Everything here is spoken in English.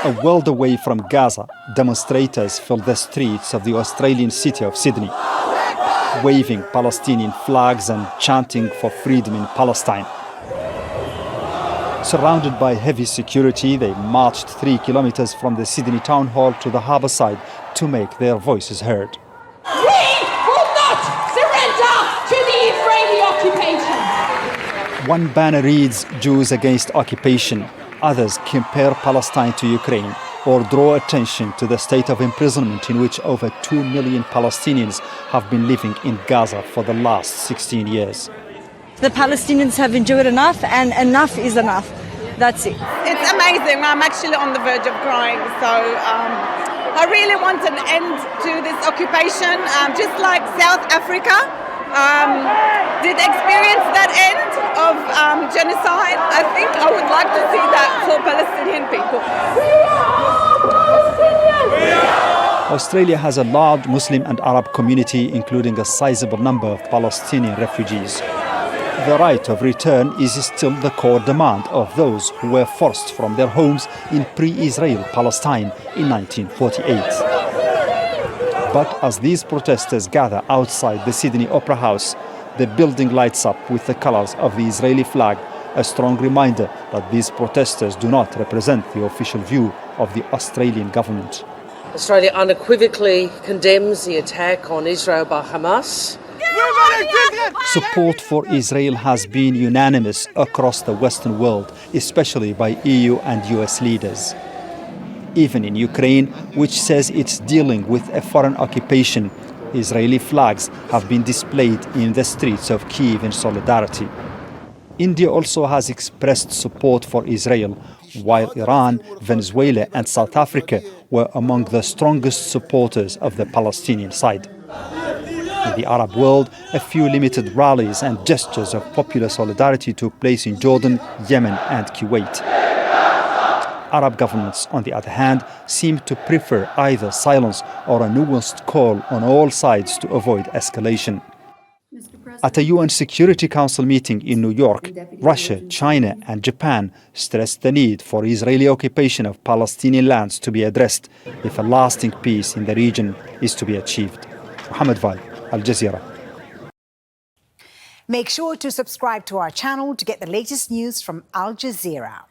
A world away from Gaza, demonstrators filled the streets of the Australian city of Sydney, waving Palestinian flags and chanting for freedom in Palestine. Surrounded by heavy security, they marched 3 kilometers from the Sydney town hall to the harbour side to make their voices heard. We will not surrender to the Israeli occupation. One banner reads, "Jews against occupation." Others compare Palestine to Ukraine or draw attention to the state of imprisonment in which over 2 million Palestinians have been living in Gaza for the last 16 years. The Palestinians have endured enough, and enough is enough. That's it. It's amazing. I'm actually on the verge of crying. So I really want an end to this occupation, just like South Africa did experience that end of genocide. I think I would like to see that for Palestinian people. Australia has a large Muslim and Arab community, including a sizable number of Palestinian refugees. The right of return is still the core demand of those who were forced from their homes in pre-Israel Palestine in 1948. But as these protesters gather outside the Sydney Opera House, the building lights up with the colors of the Israeli flag, a strong reminder that these protesters do not represent the official view of the Australian government. Australia unequivocally condemns the attack on Israel by Hamas. Support for Israel has been unanimous across the Western world, especially by EU and US leaders. Even in Ukraine, which says it's dealing with a foreign occupation, Israeli flags have been displayed in the streets of Kyiv in solidarity. India also has expressed support for Israel, while Iran, Venezuela and South Africa were among the strongest supporters of the Palestinian side. In the Arab world, a few limited rallies and gestures of popular solidarity took place in Jordan, Yemen and Kuwait. Arab governments, on the other hand, seem to prefer either silence or a nuanced call on all sides to avoid escalation. At a UN Security Council meeting in New York, Russia, China and Japan stressed the need for Israeli occupation of Palestinian lands to be addressed if a lasting peace in the region is to be achieved. Mohamed, Vall, Al Jazeera. Make sure to subscribe to our channel to get the latest news from Al Jazeera.